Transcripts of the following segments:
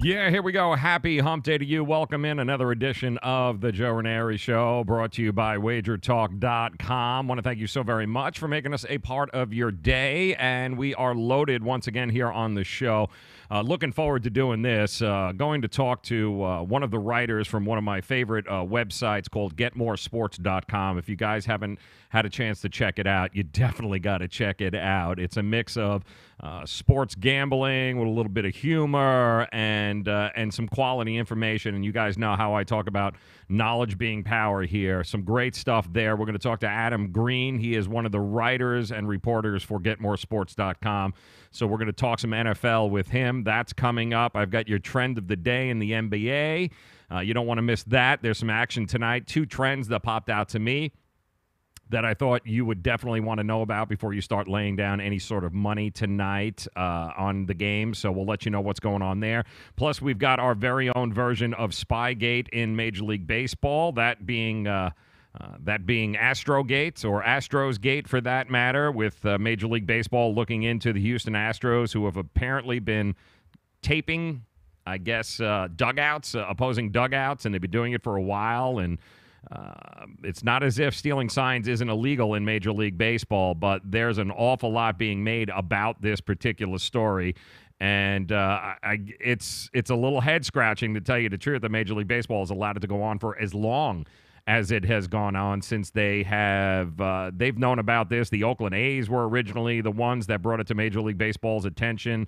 Yeah, here we go. Happy hump day to you. Welcome in another edition of the Joe Raineri Show, brought to you by wagertalk.com. Want to thank you so very much for making us a part of your day, and we are loaded once again here on the show. Looking forward to doing this. Going to talk to one of the writers from one of my favorite websites called getmoresports.com. If you guys haven't had a chance to check it out, you definitely got to check it out. It's a mix of sports gambling with a little bit of humor and some quality information. And you guys know how I talk about knowledge being power here. Some great stuff there. We're going to talk to Adam Greene. He is one of the writers and reporters for getmoresports.com. So we're going to talk some NFL with him. That's coming up. I've got your trend of the day in the NBA. You don't want to miss that. There's some action tonight. Two trends that popped out to me that I thought you would definitely want to know about before you start laying down any sort of money tonight on the game. So we'll let you know what's going on there. Plus, we've got our very own version of Spygate in Major League Baseball, that being Astrogate, or Astros Gate for that matter, with Major League Baseball looking into the Houston Astros, who have apparently been taping, I guess, dugouts, opposing dugouts, and they've been doing it for a while, and it's not as if stealing signs isn't illegal in Major League Baseball, but there's an awful lot being made about this particular story. And it's a little head-scratching, to tell you the truth, that Major League Baseball has allowed it to go on for as long as it has gone on, since they've known about this. The Oakland A's were originally the ones that brought it to Major League Baseball's attention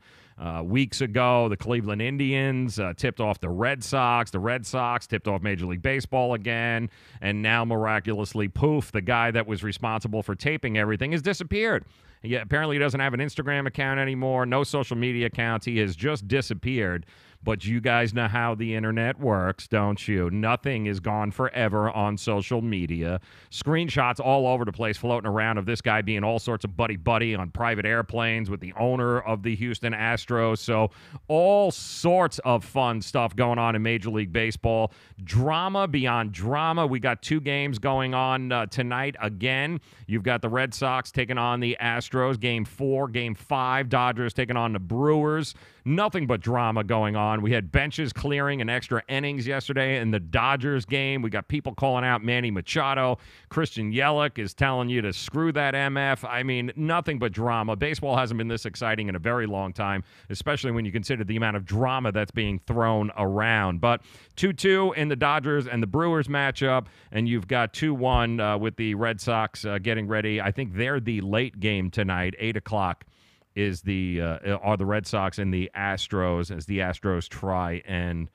weeks ago. The Cleveland Indians tipped off the Red Sox. The Red Sox tipped off Major League Baseball again. And now, miraculously, poof, the guy that was responsible for taping everything has disappeared. Apparently he doesn't have an Instagram account anymore, no social media accounts. He has just disappeared. But you guys know how the internet works, don't you? Nothing is gone forever on social media. Screenshots all over the place floating around of this guy being all sorts of buddy-buddy on private airplanes with the owner of the Houston Astros. So all sorts of fun stuff going on in Major League Baseball. Drama beyond drama. We got two games going on tonight again. You've got the Red Sox taking on the Astros. Game 4, Game 5. Dodgers taking on the Brewers. Nothing but drama going on. We had benches clearing and extra innings yesterday in the Dodgers game. We got people calling out Manny Machado. Christian Yelich is telling you to screw that MF. I mean, nothing but drama. Baseball hasn't been this exciting in a very long time, especially when you consider the amount of drama that's being thrown around. But 2-2 in the Dodgers and the Brewers matchup, and you've got 2-1 with the Red Sox getting ready. I think they're the late game tonight, 8 o'clock. Are the Red Sox and the Astros, as the Astros try and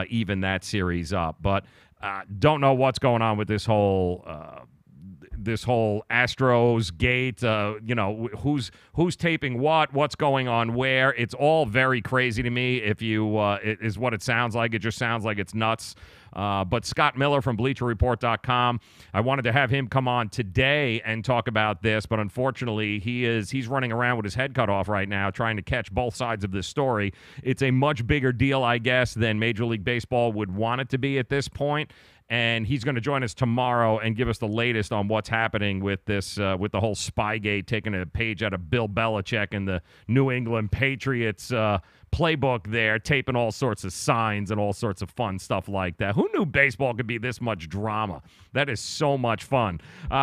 even that series up. But don't know what's going on with this whole Astros gate. Who's taping what's going on where. It's all very crazy to me. If you it is what it sounds like. It just sounds like it's nuts. But Scott Miller from BleacherReport.com, I wanted to have him come on today and talk about this, but unfortunately he's running around with his head cut off right now trying to catch both sides of this story. It's a much bigger deal, I guess, than Major League Baseball would want it to be at this point. And he's going to join us tomorrow and give us the latest on what's happening with this, with the whole Spygate, taking a page out of Bill Belichick and the New England Patriots playbook there, taping all sorts of signs and all sorts of fun stuff like that. Who knew baseball could be this much drama? That is so much fun.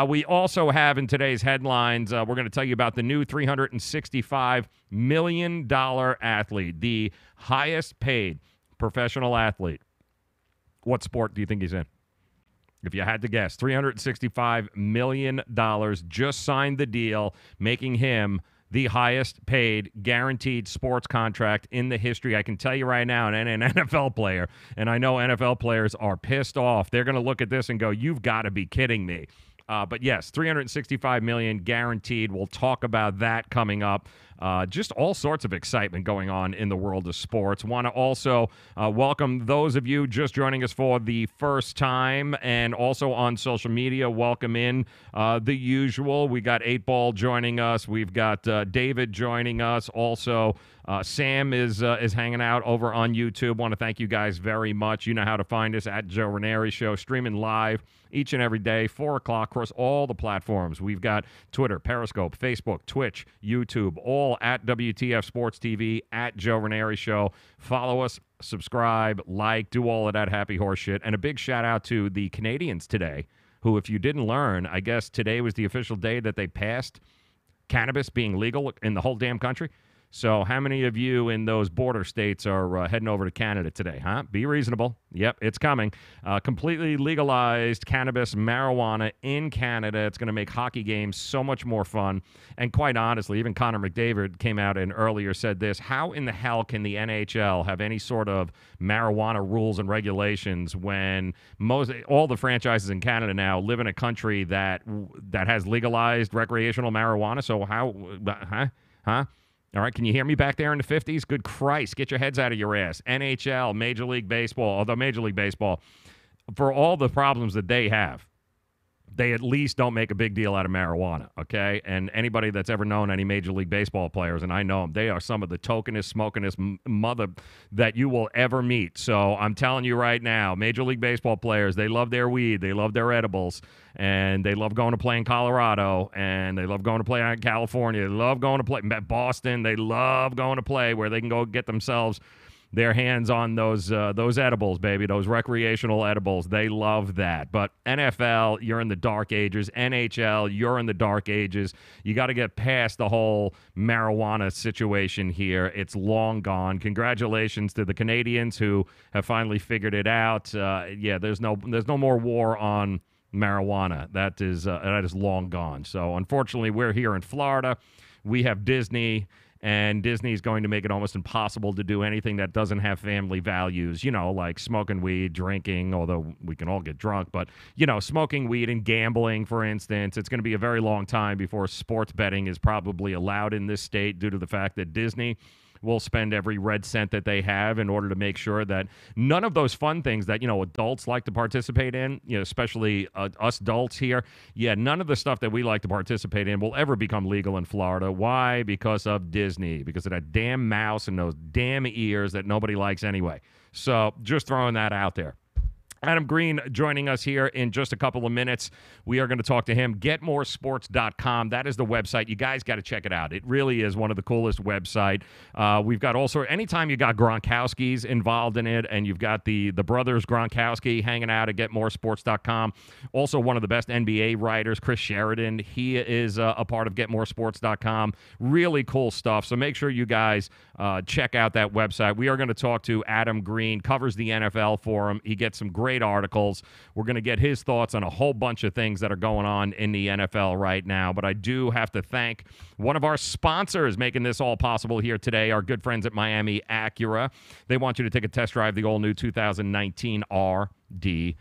We also have in today's headlines, we're going to tell you about the new $365 million athlete, the highest paid professional athlete. What sport do you think he's in? If you had to guess, $365 million, just signed the deal, making him the highest paid guaranteed sports contract in the history. I can tell you right now, and an NFL player, and I know NFL players are pissed off. They're going to look at this and go, you've got to be kidding me. But yes, $365 million guaranteed. We'll talk about that coming up. Just all sorts of excitement going on in the world of sports. Want to also welcome those of you just joining us for the first time, and also on social media. Welcome in the usual. We got 8-Ball joining us. We've got David joining us. Also, Sam is hanging out over on YouTube. Want to thank you guys very much. You know how to find us at Joe Raineri Show, streaming live each and every day, 4 o'clock, across all the platforms. We've got Twitter, Periscope, Facebook, Twitch, YouTube, all handle, at WTF Sports TV, at Joe Raineri Show. Follow us, subscribe, like, do all of that happy horse shit. And a big shout out to the Canadians today, who, if you didn't learn, I guess today was the official day that they passed cannabis being legal in the whole damn country. So how many of you in those border states are heading over to Canada today, huh? Be reasonable. Yep, it's coming. Completely legalized cannabis, marijuana in Canada. It's going to make hockey games so much more fun. And quite honestly, even Connor McDavid came out and earlier said this: how in the hell can the NHL have any sort of marijuana rules and regulations when all the franchises in Canada now live in a country that has legalized recreational marijuana? So how, huh? All right, can you hear me back there in the 50s? Good Christ, get your heads out of your ass. NHL, Major League Baseball, although Major League Baseball, for all the problems that they have, they at least don't make a big deal out of marijuana, okay? And anybody that's ever known any Major League Baseball players, and I know them, they are some of the tokenest, smokingest mother that you will ever meet. So I'm telling you right now, Major League Baseball players, they love their weed, they love their edibles, and they love going to play in Colorado, and they love going to play in California, they love going to play in Boston, they love going to play where they can go get themselves their hands on those edibles, baby, those recreational edibles. They love that. But NFL, you're in the dark ages. NHL, you're in the dark ages. You got to get past the whole marijuana situation here. It's long gone. Congratulations to the Canadians who have finally figured it out. There's no more war on marijuana. That is long gone. So unfortunately, we're here in Florida. We have Disney. And Disney's going to make it almost impossible to do anything that doesn't have family values, like smoking weed, drinking, although we can all get drunk. But, smoking weed and gambling, for instance, it's going to be a very long time before sports betting is probably allowed in this state due to the fact that Disney will spend every red cent that they have in order to make sure that none of those fun things that, adults like to participate in, especially us adults here, none of the stuff that we like to participate in will ever become legal in Florida. Why? Because of Disney, because of that damn mouse and those damn ears that nobody likes anyway. So just throwing that out there. Adam Greene joining us here in just a couple of minutes. We are going to talk to him. GetMoreSports.com. That is the website. You guys got to check it out. It really is one of the coolest websites. We've got also, anytime you got Gronkowski's involved in it, and you've got the brothers Gronkowski hanging out at GetMoreSports.com. Also one of the best NBA writers, Chris Sheridan. He is a part of GetMoreSports.com. Really cool stuff. So make sure you guys check out that website. We are going to talk to Adam Greene, covers the NFL for him. He gets some great articles. We're going to get his thoughts on a whole bunch of things that are going on in the NFL right now. But I do have to thank one of our sponsors making this all possible here today, our good friends at Miami Acura. They want you to take a test drive the all-new 2019 RDX.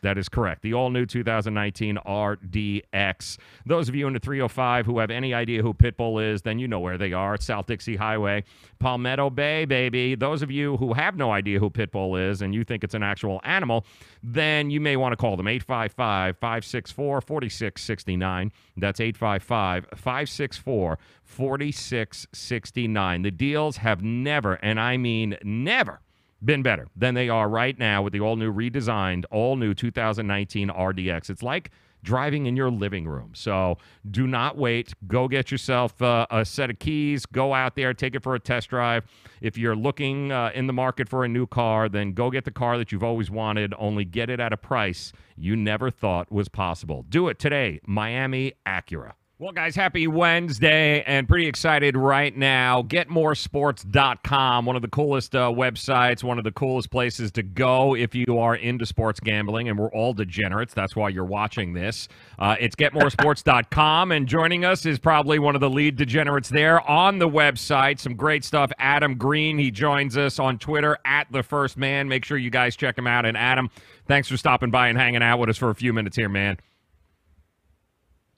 That is correct. The all-new 2019 RDX. Those of you in the 305 who have any idea who Pitbull is, then you know where they are. It's South Dixie Highway, Palmetto Bay, baby. Those of you who have no idea who Pitbull is and you think it's an actual animal, then you may want to call them 855-564-4669. That's 855-564-4669. The deals have never, and I mean never, been better than they are right now with the all-new redesigned, all-new 2019 RDX. It's like driving in your living room. So do not wait. Go get yourself a set of keys. Go out there. Take it for a test drive. If you're looking in the market for a new car, then go get the car that you've always wanted, only get it at a price you never thought was possible. Do it today. Miami Acura. Well, guys, happy Wednesday, and pretty excited right now. GetMoreSports.com, one of the coolest websites, one of the coolest places to go if you are into sports gambling, and we're all degenerates. That's why you're watching this. It's GetMoreSports.com, and joining us is probably one of the lead degenerates there on the website. Some great stuff. Adam Greene, he joins us on Twitter, @TheFirstMan. Make sure you guys check him out. And Adam, thanks for stopping by and hanging out with us for a few minutes here, man.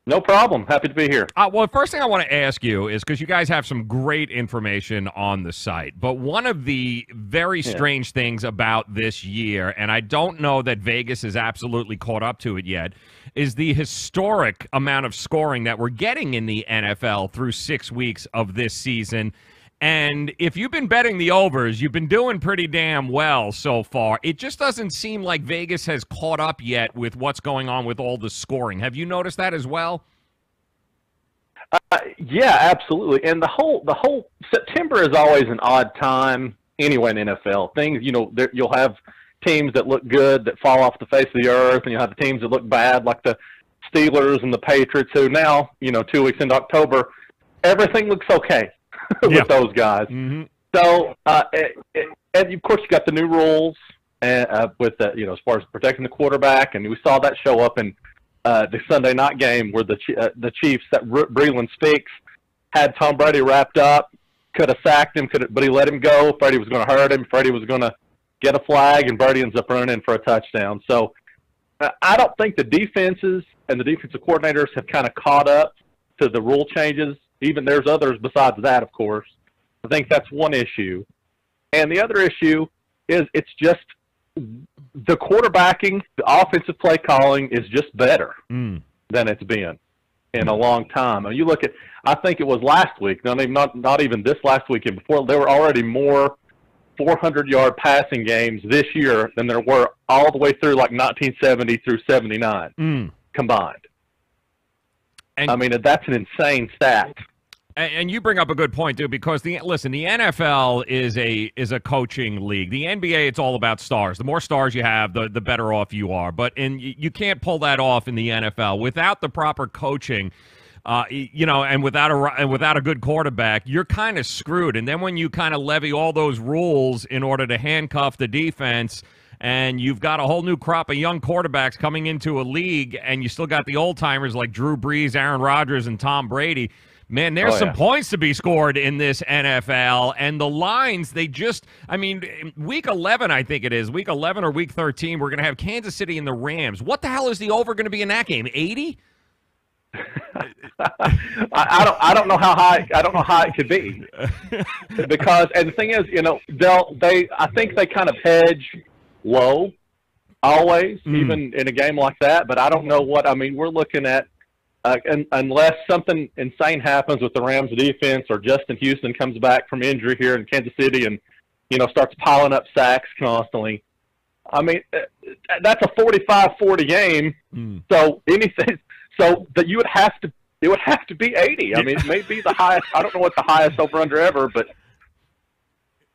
No problem. Happy to be here. Well, the first thing I want to ask you is, because you guys have some great information on the site, but one of the very strange things about this year, and I don't know that Vegas is absolutely caught up to it yet, is the historic amount of scoring that we're getting in the NFL through 6 weeks of this season. And if you've been betting the overs, you've been doing pretty damn well so far. It just doesn't seem like Vegas has caught up yet with what's going on with all the scoring. Have you noticed that as well? Yeah, absolutely. And the whole September is always an odd time anyway in NFL. Things, you'll have teams that look good that fall off the face of the earth, and you'll have the teams that look bad, like the Steelers and the Patriots, who now, 2 weeks into October, everything looks okay with those guys. Mm-hmm. So, and of course, you got the new rules with as far as protecting the quarterback, and we saw that show up in the Sunday night game where the Chiefs, that Breland Speaks, had Tom Brady wrapped up, could have sacked him, but he let him go. Brady was going to hurt him. Brady was going to get a flag, and Brady ends up running in for a touchdown. So I don't think the defenses and the defensive coordinators have kind of caught up to the rule changes. Even there's others besides that, of course. I think that's one issue. And the other issue is it's just the quarterbacking, the offensive play calling is just better than it's been in a long time. And you look at, I think it was last week, not even this last weekend, before, there were already more 400-yard passing games this year than there were all the way through like 1970 through 79 combined. And I mean, that's an insane stat. And you bring up a good point, too, because the NFL is a coaching league. The NBA, it's all about stars. The more stars you have, the better off you are. But you can't pull that off in the NFL without the proper coaching. And without a good quarterback, you're kind of screwed. And then when you kind of levy all those rules in order to handcuff the defense, and you've got a whole new crop of young quarterbacks coming into a league, and you still got the old timers like Drew Brees, Aaron Rodgers, and Tom Brady. Man, there's some points to be scored in this NFL, and the lines, week 11, I think it is, week 11 or week 13, we're going to have Kansas City and the Rams. What the hell is the over going to be in that game? 80? I don't know how high. I don't know how it could be, because, and the thing is, I think they kind of hedge low always, even in a game like that. But I don't know what. I mean, we're looking at unless something insane happens with the Rams defense, or Justin Houston comes back from injury here in Kansas City and starts piling up sacks constantly. I mean, that's a 45-40 game. So anything. So that it would have to be 80. I mean, it may be the highest. I don't know what the highest over/under ever, but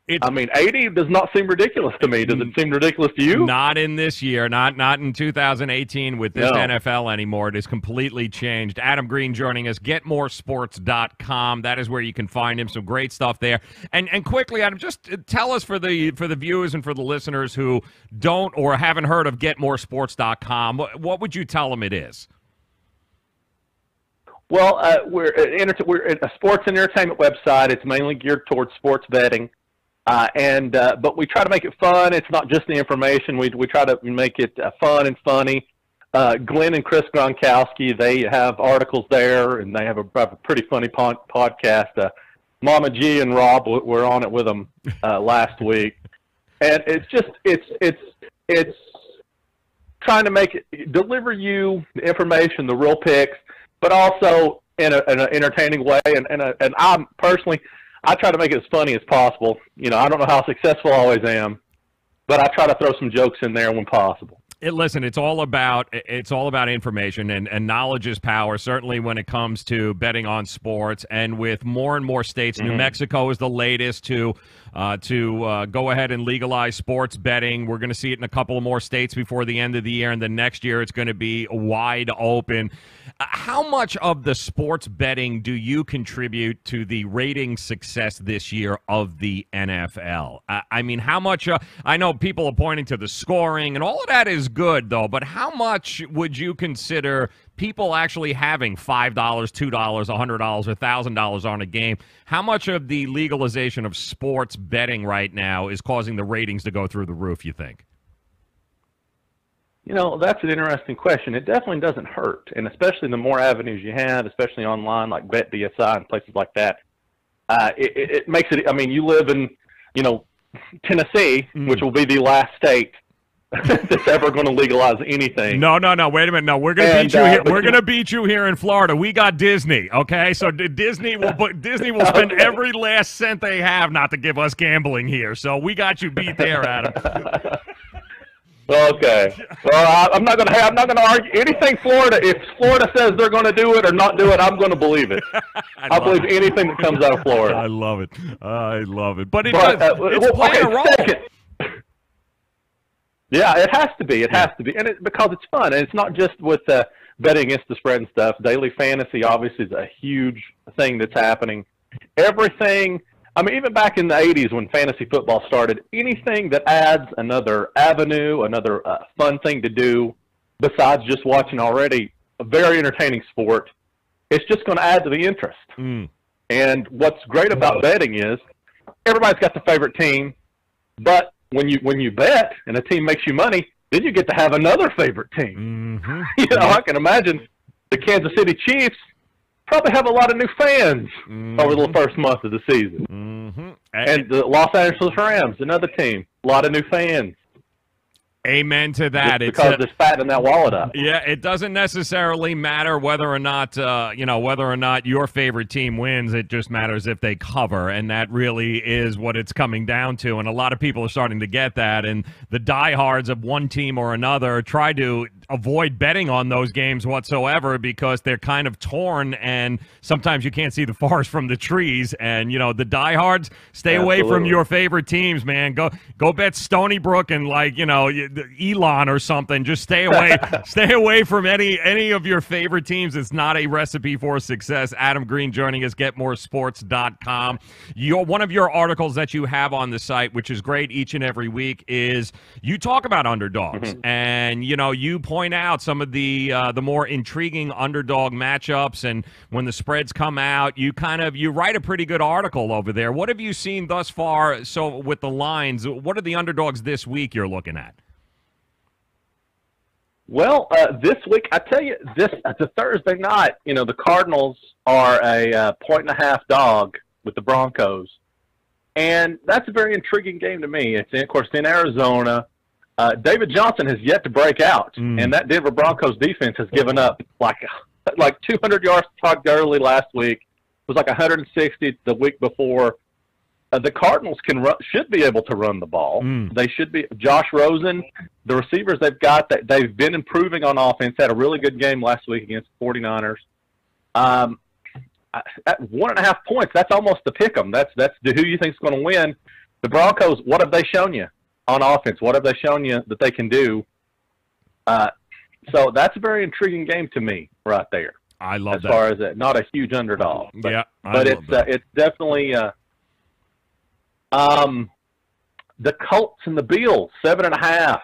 80 does not seem ridiculous to me. Does it seem ridiculous to you? Not in this year. Not in 2018 with this NFL anymore. It has completely changed. Adam Greene joining us. GetMoreSports.com. That is where you can find him. Some great stuff there. And quickly, Adam, just tell us for the viewers and for the listeners who don't or haven't heard of GetMoreSports.com, what would you tell them it is? Well, we're a sports and entertainment website. It's mainly geared towards sports betting, but we try to make it fun. It's not just the information. We try to make it fun and funny. Glenn and Chris Gronkowski, they have articles there, and they have a pretty funny podcast. Mama G and Rob were on it with them last week, and it's trying to deliver you the information, the real picks, but also in an entertaining way. And I'm personally, I try to make it as funny as possible. I don't know how successful I always am, but I try to throw some jokes in there when possible. Listen, it's all about information, and knowledge is power, certainly when it comes to betting on sports. And with more and more states, New Mexico is the latest to go ahead and legalize sports betting. We're going to see it in a couple of more states before the end of the year, and then next year it's going to be wide open. How much of the sports betting do you contribute to the rating success this year of the NFL? How much? I know people are pointing to the scoring, and all of that is good, though, but how much would you consider people actually having $5, $2, $100, or $1,000 on a game? How much of the legalization of sports betting right now is causing the ratings to go through the roof, you think? That's an interesting question. It definitely doesn't hurt, and especially the more avenues you have, especially online like BetDSI and places like that, it makes it. I mean, you live in, Tennessee, which will be the last state that's ever going to legalize anything. No. Wait a minute. No, we're going to beat you here. We're going to beat you here in Florida. We got Disney. Okay, so Disney will spend every last cent they have not to give us gambling here. So we got you beat there, Adam. Okay. Well, I'm not gonna argue anything Florida. If Florida says they're going to do it or not do it, I'm going to believe it. I believe anything that comes out of Florida. I love it. I love it. But it's playing a role. Second. Yeah, it has to be. It has to be, and because it's fun, and it's not just with betting against the spread and stuff. Daily fantasy obviously is a huge thing that's happening. Everything. I mean, even back in the 80s when fantasy football started, anything that adds another avenue, another fun thing to do besides just watching already a very entertaining sport, it's just going to add to the interest. And what's great about betting is everybody's got the favorite team, but when you bet and a team makes you money, then you get to have another favorite team. I can imagine the Kansas City Chiefs probably have a lot of new fans over the first month of the season. And the Los Angeles Rams, another team, a lot of new fans. Amen to that. Because it's fattening that wallet up. Yeah, it doesn't necessarily matter whether or not your favorite team wins. It just matters if they cover, and that really is what it's coming down to. And a lot of people are starting to get that. And the diehards of one team or another try to avoid betting on those games whatsoever because they're kind of torn, and sometimes you can't see the forest from the trees. And the diehards, stay away from your favorite teams, man. Go bet Stony Brook and Elon or something. Just stay away from any of your favorite teams. It's not a recipe for success. Adam Greene joining us, getmoresports.com. One of your articles that you have on the site, which is great each and every week, is you talk about underdogs, and you point out some of the more intriguing underdog matchups, and when the spreads come out, you write a pretty good article over there. What have you seen thus far? So with the lines, what are the underdogs this week you're looking at? Well, this week, I tell you, it's a Thursday night. The Cardinals are a 1.5 dog with the Broncos, and that's a very intriguing game to me. It's, of course, in Arizona. David Johnson has yet to break out, and that Denver Broncos defense has given up like 200 yards to Todd Gurley last week. It was like 160 the week before. The Cardinals should be able to run the ball. They should be. Josh Rosen, the receivers they've got, they've been improving on offense. Had a really good game last week against the 49ers. At 1.5 points, that's almost a pick 'em. That's who you think is going to win. The Broncos, what have they shown you on offense? What have they shown you that they can do? So that's a very intriguing game to me right there. I love that. As far as not a huge underdog. But, yeah, but it's definitely the Colts and the Bills, 7.5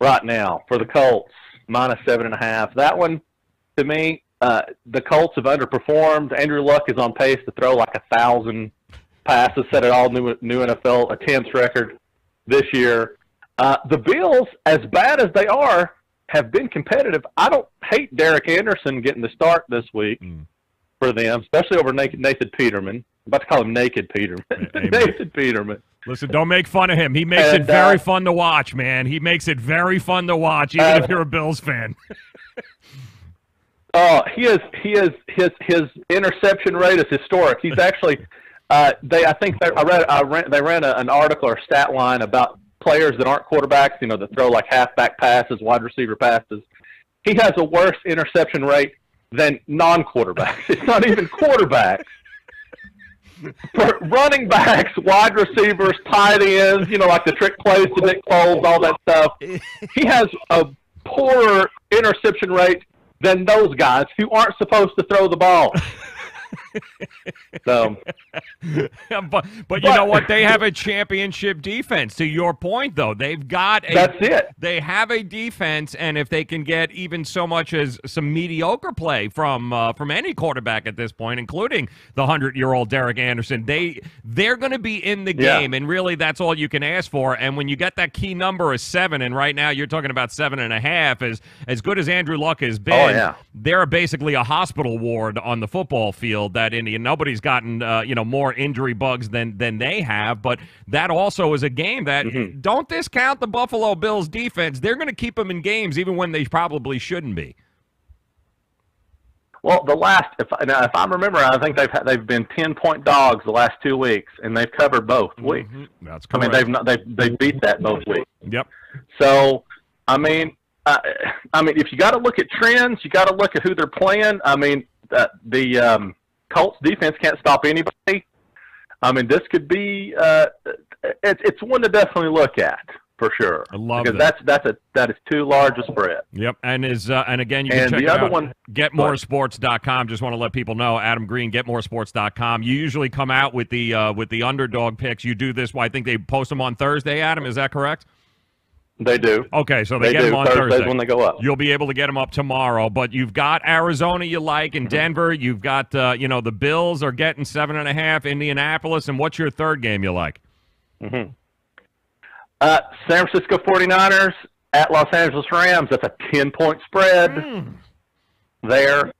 right now for the Colts, -7.5. That one, to me, the Colts have underperformed. Andrew Luck is on pace to throw like 1,000 passes, set an all-new NFL attempts record this year. The Bills, as bad as they are, have been competitive. I don't hate Derek Anderson getting the start this week for them, especially over Nathan Peterman. I'm about to call him Naked Peterman. Nathan Peterman. Listen, don't make fun of him. He makes it very fun to watch, man. He makes it very fun to watch, even if you're a Bills fan. His interception rate is historic. He's actually they ran an article or stat line about players that aren't quarterbacks, that throw like halfback passes, wide receiver passes. He has a worse interception rate than non-quarterbacks. It's not even quarterbacks. For running backs, wide receivers, tight ends, like the trick plays to Nick Foles, all that stuff. He has a poorer interception rate than those guys who aren't supposed to throw the ball. So, but you know what? They have a championship defense. To your point, though, that's it. They have a defense, and if they can get even so much as some mediocre play from any quarterback at this point, including the 100-year-old Derek Anderson, they're going to be in the game, and really that's all you can ask for. And when you get that key number of 7, and right now you're talking about 7.5, as good as Andrew Luck has been, they're basically a hospital ward on the football field. That nobody's gotten more injury bugs than they have, but that also is a game that don't discount the Buffalo Bills defense. They're going to keep them in games even when they probably shouldn't be. Well, if I'm remembering, I think they've been 10-point dogs the last 2 weeks, and they've covered both weeks. That's correct. I mean, they beat that both weeks. Yep. So, I mean, if you got to look at trends, you got to look at who they're playing. I mean, the Colts defense can't stop anybody. I mean, this could be it's one to definitely look at. For sure, I love because that is too large a spread. Yep, and again, you can check it out. GetMoreSports.com. Just want to let people know, Adam Greene, GetMoreSports.com. You usually come out with the underdog picks. You do this. I think they post them on Thursday. Adam, is that correct? They do. Okay, so they get them on Thursday when they go up. You'll be able to get them up tomorrow. But you've got Arizona you like, and Denver. You've got the Bills are getting 7.5. Indianapolis, and what's your third game you like? Mm-hmm. San Francisco 49ers at Los Angeles Rams. That's a 10-point spread there.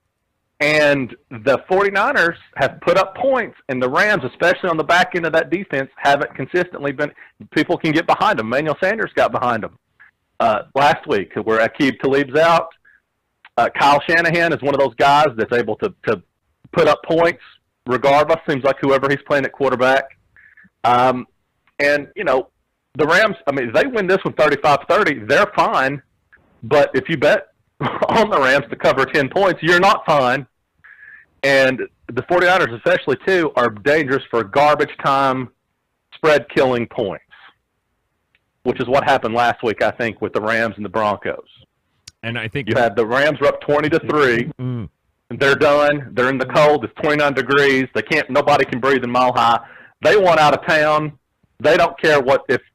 And the 49ers have put up points, and the Rams, especially on the back end of that defense, haven't consistently been – people can get behind them. Emmanuel Sanders got behind them last week where Aqib Talib's out. Kyle Shanahan is one of those guys that's able to put up points regardless. Seems like whoever he's playing at quarterback. And, the Rams, I mean, if they win this one 35-30, they're fine. But if you bet on the Rams to cover 10 points, you're not fine. And the 49ers especially, too, are dangerous for garbage time spread-killing points, which is what happened last week, I think, with the Rams and the Broncos. And I think you had the Rams were up 20-3. And they're done. They're in the cold. It's 29 degrees. Nobody can breathe in Mile High. They want out of town. They don't care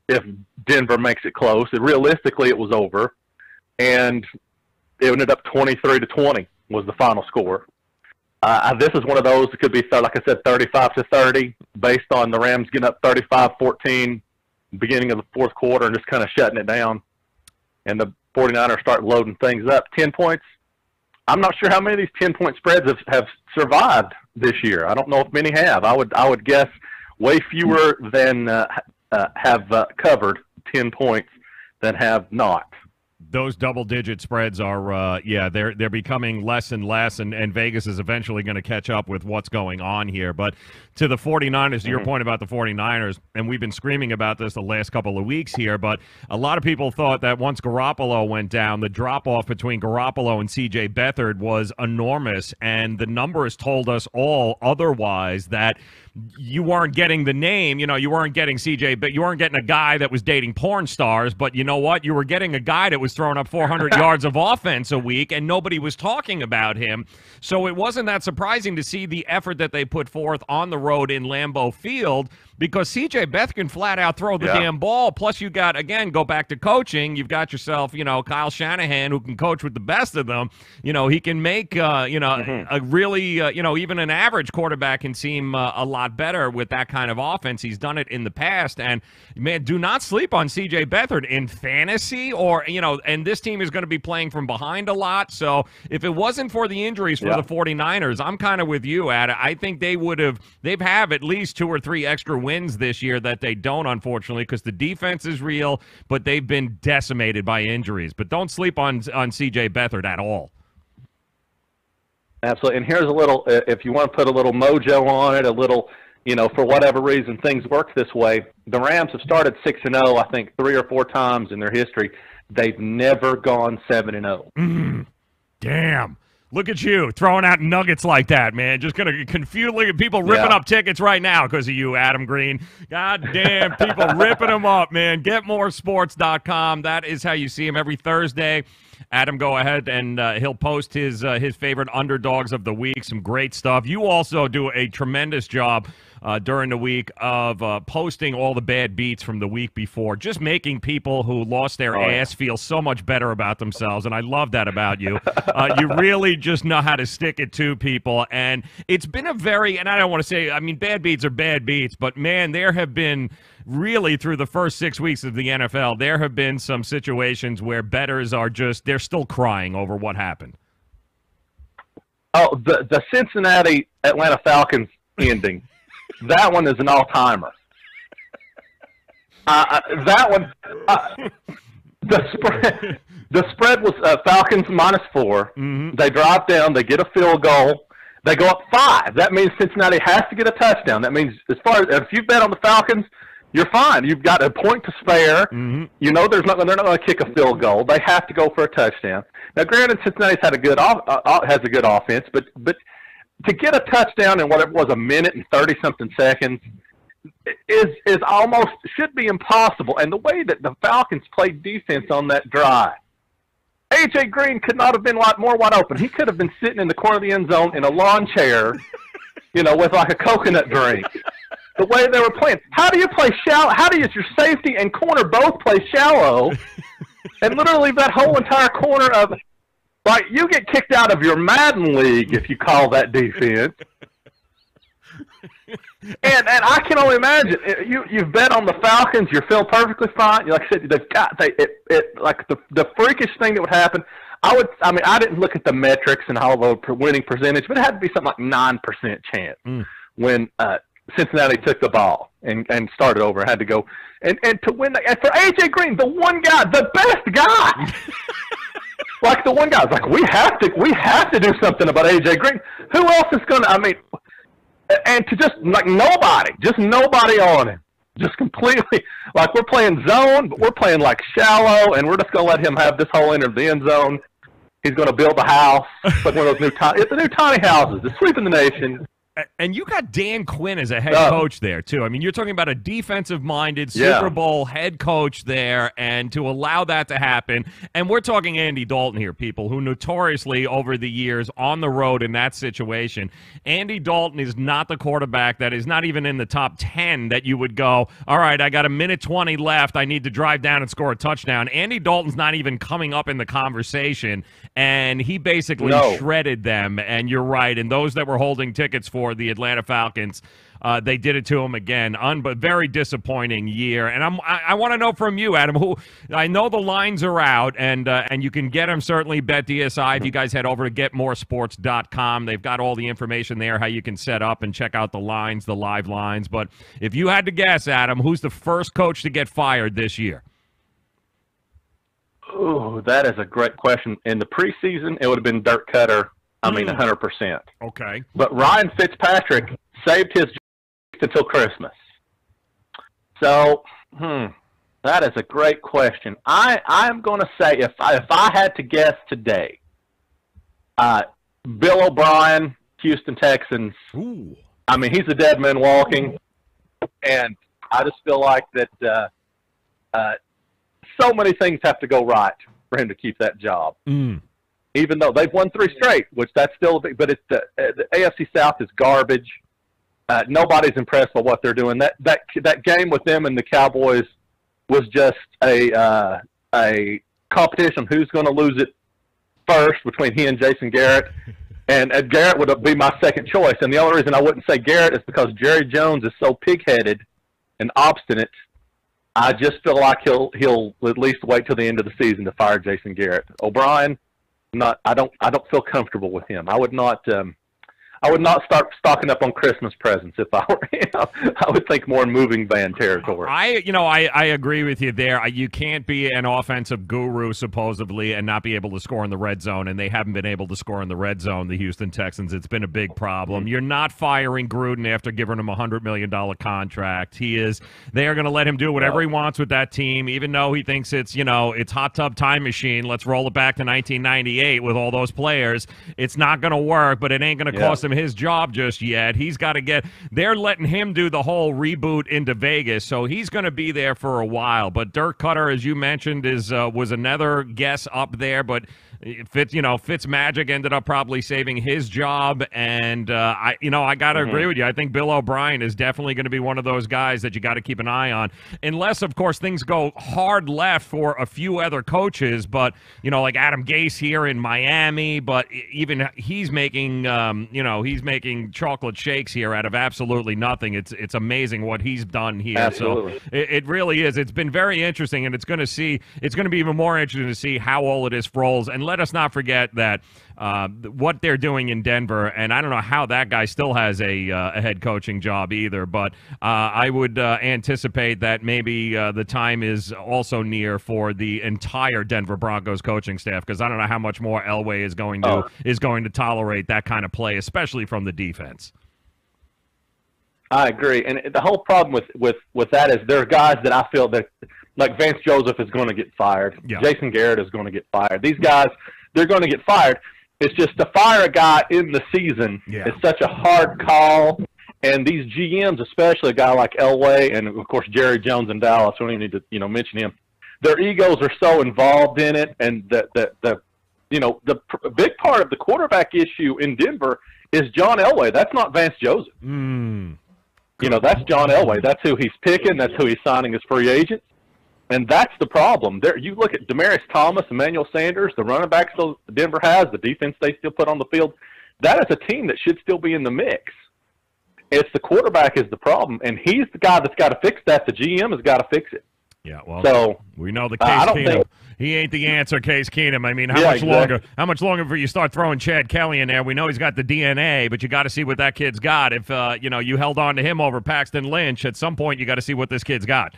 if Denver makes it close. Realistically, it was over, and it ended up 23-20 was the final score. This is one of those that could be, like I said, 35-30, based on the Rams getting up 35-14, beginning of the fourth quarter, and just kind of shutting it down, and the 49ers start loading things up. 10 points. I'm not sure how many of these 10-point spreads have survived this year. I don't know if many have. I would guess way fewer than have covered 10 points than have not. Those double-digit spreads are, they're becoming less and less, and Vegas is eventually going to catch up with what's going on here. But to the 49ers, to your point about the 49ers, and we've been screaming about this the last couple of weeks here, but a lot of people thought that once Garoppolo went down, the drop-off between Garoppolo and C.J. Beathard was enormous, and the numbers told us all otherwise, that you weren't getting the name, you weren't getting CJ, but you weren't getting a guy that was dating porn stars, but you know what? You were getting a guy that was throwing up 400 yards of offense a week, and nobody was talking about him. So it wasn't that surprising to see the effort that they put forth on the road in Lambeau Field, because CJ Beathard can flat out throw the damn ball. Plus, you got, again, go back to coaching. You've got yourself, Kyle Shanahan, who can coach with the best of them. He can make, a really, even an average quarterback can seem a lot better with that kind of offense. He's done it in the past. And, man, do not sleep on CJ Beathard in fantasy or, and this team is going to be playing from behind a lot. So if it wasn't for the injuries for the 49ers, I'm kind of with you, Ad. I think they've at least 2 or 3 extra wins this year that they don't, unfortunately, because the defense is real, but they've been decimated by injuries. But don't sleep on C.J. Beathard at all. Absolutely. And here's a little, if you want to put a little mojo on it, a little, for whatever reason things work this way, the Rams have started 6-0, I think, 3 or 4 times in their history. They've never gone 7-0. Damn. Look at you throwing out nuggets like that, man. Just going to confuse people ripping up tickets right now because of you, Adam Greene. God damn, people ripping them up, man. GetMoreSports.com. That is how you see him every Thursday. Adam, go ahead, and he'll post his favorite underdogs of the week. Some great stuff. You also do a tremendous job during the week of posting all the bad beats from the week before, just making people who lost their ass feel so much better about themselves, and I love that about you. You really just know how to stick it to people, and it's been a very, and I don't want to say, bad beats are bad beats, but, man, there have been really through the first 6 weeks of the NFL, there have been some situations where bettors are they're still crying over what happened. Oh, the Cincinnati-Atlanta Falcons ending. That one is an all-timer. That one, the The spread was Falcons -4. Mm-hmm. They drive down. They get a field goal. They go up 5. That means Cincinnati has to get a touchdown. That means as far as if you bet on the Falcons, you're fine. You've got a point to spare. Mm-hmm. You know they're not going to kick a field goal. They have to go for a touchdown. Now, granted, Cincinnati's had a good has a good offense, but to get a touchdown in whatever it was, a minute and 30-something seconds is almost should be impossible. And the way that the Falcons played defense on that drive, A.J. Greene could not have been more wide open. He could have been sitting in the corner of the end zone in a lawn chair, with like a coconut drink. The way they were playing. How do you play shallow? How do your safety and corner both play shallow and literally that whole entire corner of – like, you get kicked out of your Madden league if you call that defense. And I can only imagine you've bet on the Falcons. You feel perfectly fine. Like I said, they've got like the freakish thing that would happen. I didn't look at the metrics and all the winning percentage, but it had to be something like 9% chance when Cincinnati took the ball and started over. Had to go and to win. And for A.J. Greene, the one guy, the best guy. Like the one guy's like, we have to do something about A.J. Greene. Who else is going to? And to just like nobody on him, just completely like we're playing zone, but we're playing like shallow, and we're just going to let him have this whole end of the end zone. He's going to build a house, like one of those it's the new tiny houses, the sweeping the nation. And you got Dan Quinn as a head coach there, too. I mean, you're talking about a defensive-minded Super Bowl head coach there, and to allow that to happen. And we're talking Andy Dalton here, people, who notoriously over the years on the road in that situation, Andy Dalton is not the quarterback that is not even in the top 10 that you would go, all right, I got a minute 20 left. I need to drive down and score a touchdown. Andy Dalton's not even coming up in the conversation, and he basically shredded them. And you're right. And those that were holding tickets for the Atlanta Falcons, they did it to him again. But very disappointing year. And I want to know from you, Adam, who I know the lines are out, and you can get them certainly BetDSI. If you guys head over to getmoresports.com, they've got all the information there, how you can set up and check out the lines, the live lines. But if you had to guess, Adam, who's the first coach to get fired this year? Oh, that is a great question. In the preseason, it would have been Dirk Cutter. 100%. Okay. But Ryan Fitzpatrick saved his until Christmas. So, that is a great question. I'm going to say if I had to guess today, Bill O'Brien, Houston Texans. Ooh. I mean, he's a dead man walking, and I just feel like that so many things have to go right for him to keep that job. Even though they've won 3 straight, which that's still a big, but it's the AFC South is garbage. Nobody's impressed by what they're doing. That game with them and the Cowboys was just a competition. Who's going to lose it first between he and Jason Garrett? And Garrett would be my second choice. And the only reason I wouldn't say Garrett is because Jerry Jones is so pig-headed and obstinate. I just feel like he'll at least wait till the end of the season to fire Jason Garrett. O'Brien. I don't feel comfortable with him. I would not start stocking up on Christmas presents if I were him. I would think more moving van territory. I agree with you there. You can't be an offensive guru supposedly and not be able to score in the red zone, and they haven't been able to score in the red zone, the Houston Texans. It's been a big problem. You're not firing Gruden after giving him a $100 million contract. They are going to let him do whatever he wants with that team, even though he thinks it's hot tub time machine. Let's roll it back to 1998 with all those players. It's not going to work, but it ain't going to cost him his job just yet. He's got to they're letting him do the whole reboot into Vegas, so he's going to be there for a while. But Dirk Cutter, as you mentioned, was another guess up there, but Fitzmagic ended up probably saving his job, and I got to agree with you. I think Bill O'Brien is definitely going to be one of those guys that you got to keep an eye on, unless, of course, things go hard left for a few other coaches. But like Adam Gase here in Miami, but even he's making making chocolate shakes here out of absolutely nothing. It's amazing what he's done here. Absolutely. So it really is. It's been very interesting, and it's going to be even more interesting to see how all of this rolls. And let us not forget that what they're doing in Denver, and I don't know how that guy still has a head coaching job either, but I would anticipate that maybe the time is also near for the entire Denver Broncos coaching staff, because I don't know how much more Elway is going to tolerate that kind of play, especially from the defense. I agree, and the whole problem with that is there are guys that I feel that, like Vance Joseph is going to get fired. Yeah. Jason Garrett is going to get fired. These guys, they're going to get fired. It's just to fire a guy in the season is such a hard call, and these GMs, especially a guy like Elway and, of course, Jerry Jones in Dallas, we don't even need to mention him, their egos are so involved in it, and the big part of the quarterback issue in Denver is John Elway. That's not Vance Joseph. That's John Elway. That's who he's picking. That's who he's signing as free agents. And that's the problem. There, you look at Demaryius Thomas, Emmanuel Sanders, the running backs Denver has, the defense they still put on the field. That is a team that should still be in the mix. It's the quarterback is the problem, and he's the guy that's got to fix that. The GM has got to fix it. Yeah, well, so we know the Case Keenum. He ain't the answer, Case Keenum. I mean, how much longer? How much longer before you start throwing Chad Kelly in there? We know he's got the DNA, but you got to see what that kid's got. If you held on to him over Paxton Lynch, at some point you got to see what this kid's got.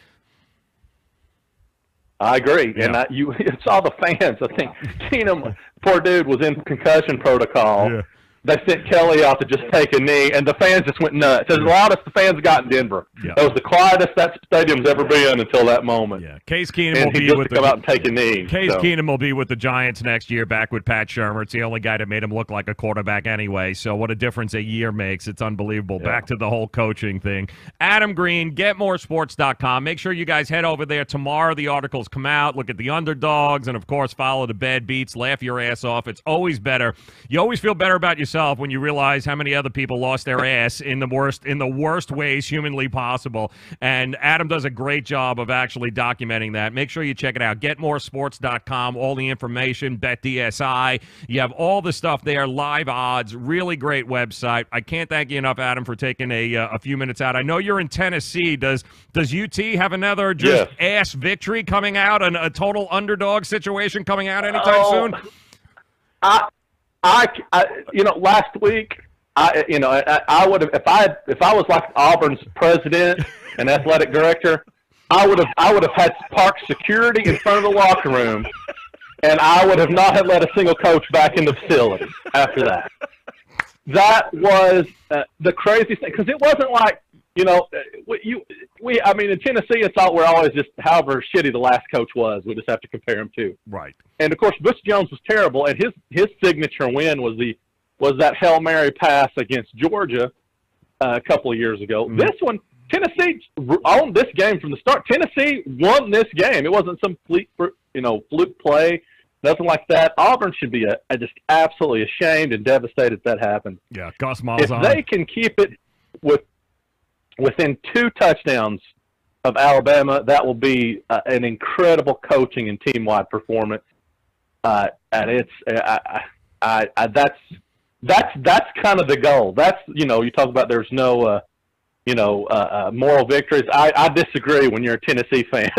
I agree, and you saw the fans. I think Keenum, poor dude, was in concussion protocol. Yeah. They sent Kelly out to just take a knee, and the fans just went nuts. As loudest the fans got in Denver. Yeah. It was the quietest that stadium's ever been until that moment. Yeah, Case Keenum will be with come out and take a knee. Keenum will be with the Giants next year, back with Pat Shurmur. It's the only guy that made him look like a quarterback anyway. So what a difference a year makes. It's unbelievable. Yeah. Back to the whole coaching thing. Adam Greene, GetMoreSports.com. Make sure you guys head over there tomorrow. The articles come out. Look at the underdogs, and of course follow the bad beats. Laugh your ass off. It's always better. You always feel better about yourself when you realize how many other people lost their ass in the worst ways humanly possible. And Adam does a great job of actually documenting that. Make sure you check it out. GetMoreSports.com, all the information, BetDSI. You have all the stuff there, live odds, really great website. I can't thank you enough, Adam, for taking a few minutes out. I know you're in Tennessee. Does UT have another ass victory coming out, and a total underdog situation coming out anytime soon? Last week, I would have if I was like Auburn's president and athletic director, I would have had park security in front of the locker room, and I would have not have let a single coach back in the facility after that. That was the craziest thing, because it wasn't like in Tennessee, it's all we're always just however shitty the last coach was. We just have to compare him to. Right. And of course, Butch Jones was terrible, and his signature win was that Hail Mary pass against Georgia a couple of years ago. Mm-hmm. This one, Tennessee owned this game from the start. Tennessee won this game. It wasn't some fluke play, nothing like that. Auburn should be just absolutely ashamed and devastated that happened. Yeah, Gus Malzahn. If they can keep it within 2 touchdowns of Alabama, that will be an incredible coaching and team-wide performance. And it's that's kind of the goal. That's you talk about there's no moral victories. I disagree when you're a Tennessee fan.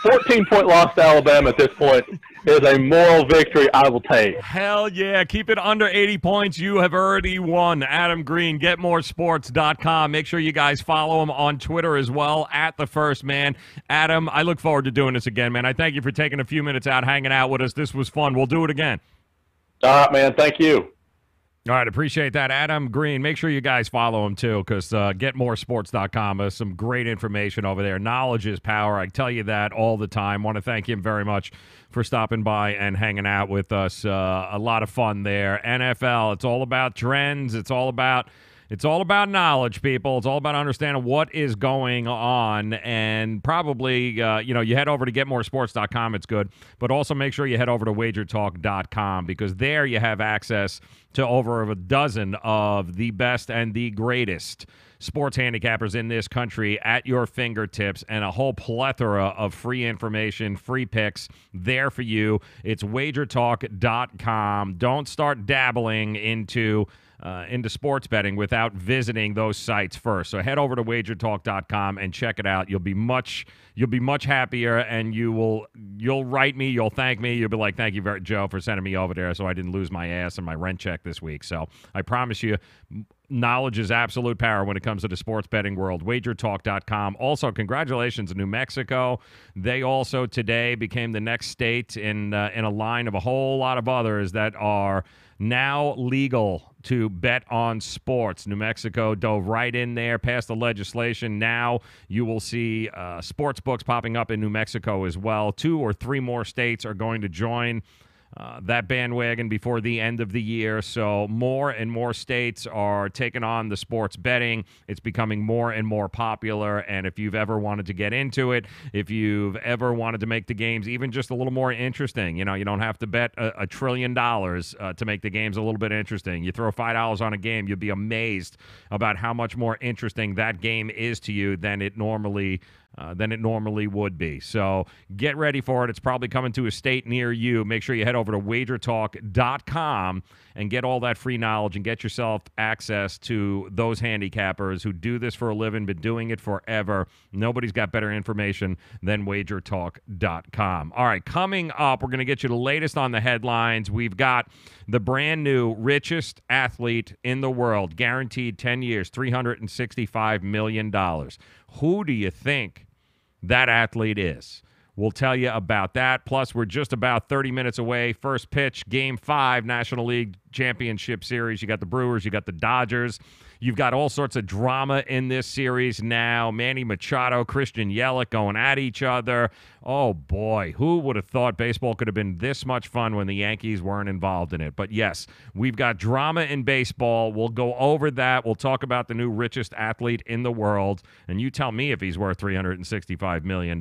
14-point loss to Alabama at this point is a moral victory I will take. Hell yeah. Keep it under 80 points. You have already won. Adam Greene, GetMoreSports.com. Make sure you guys follow him on Twitter as well, @TheFirstMan. Adam, I look forward to doing this again, man. I thank you for taking a few minutes out, hanging out with us. This was fun. We'll do it again. All right, man. Thank you. All right, appreciate that. Adam Greene, make sure you guys follow him too, because GetMoreSports.com. Some great information over there. Knowledge is power. I tell you that all the time. Want to thank him very much for stopping by and hanging out with us. A lot of fun there. NFL, it's all about trends. It's all about knowledge, people. It's all about understanding what is going on. And probably, you head over to GetMoreSports.com. It's good. But also make sure you head over to WagerTalk.com, because there you have access to over a dozen of the best and the greatest sports handicappers in this country at your fingertips, and a whole plethora of free information, free picks there for you. It's WagerTalk.com. Don't start dabbling into into sports betting without visiting those sites first. So head over to wagertalk.com and check it out. You'll be much happier, and you'll write me, you'll thank me, you'll be like, thank you very Joe for sending me over there so I didn't lose my ass and my rent check this week. So I promise you, knowledge is absolute power when it comes to the sports betting world. Wagertalk.com. Also, congratulations to New Mexico. They also today became the next state in a line of a whole lot of others that are now legal to bet on sports. New Mexico dove right in there, passed the legislation. Now you will see sports books popping up in New Mexico as well. 2 or 3 more states are going to join that bandwagon before the end of the year. So more and more states are taking on the sports betting. It's becoming more and more popular. And if you've ever wanted to get into it, if you've ever wanted to make the games even just a little more interesting, you don't have to bet $1 trillion to make the games a little bit interesting. You throw $5 on a game, you'll be amazed about how much more interesting that game is to you than it normally would be. So get ready for it. It's probably coming to a state near you. Make sure you head over to wagertalk.com and get all that free knowledge and get yourself access to those handicappers who do this for a living, been doing it forever. Nobody's got better information than wagertalk.com. All right, coming up, we're going to get you the latest on the headlines. We've got the brand new richest athlete in the world, guaranteed 10 years, $365 million. Who do you think that athlete is? We'll tell you about that. Plus, we're just about 30 minutes away. First pitch, Game 5, National League Championship Series. You got the Brewers, you got the Dodgers. You've got all sorts of drama in this series now. Manny Machado, Christian Yelich going at each other. Oh, boy. Who would have thought baseball could have been this much fun when the Yankees weren't involved in it? But, yes, we've got drama in baseball. We'll go over that. We'll talk about the new richest athlete in the world. And you tell me if he's worth $365 million.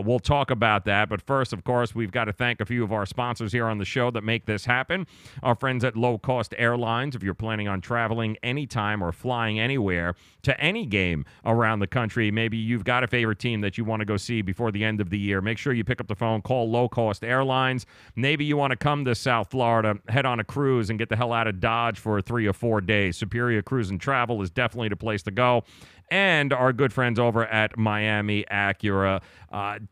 We'll talk about that. But first, of course, we've got to thank a few of our sponsors here on the show that make this happen. Our friends at Low Cost Airlines. If you're planning on traveling anytime or flying anywhere to any game around the country, maybe you've got a favorite team that you want to go see before the end of the year, make sure you pick up the phone, call Low Cost Airlines. Maybe you want to come to South Florida, head on a cruise, and get the hell out of Dodge for 3 or 4 days. Superior Cruise and Travel is definitely the place to go. And our good friends over at Miami Acura.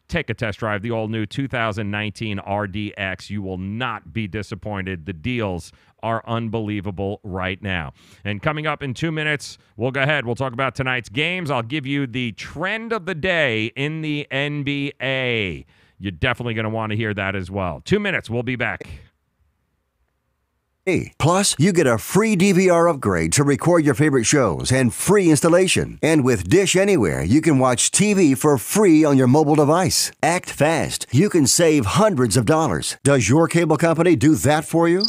Take a test drive, the all-new 2019 RDX. You will not be disappointed. The deals are unbelievable right now. And coming up in 2 minutes, we'll go ahead. We'll talk about tonight's games. I'll give you the trend of the day in the NBA. You're definitely going to want to hear that as well. 2 minutes. We'll be back. Plus, you get a free DVR upgrade to record your favorite shows and free installation. And with Dish Anywhere, you can watch TV for free on your mobile device. Act fast. You can save hundreds of dollars. Does your cable company do that for you?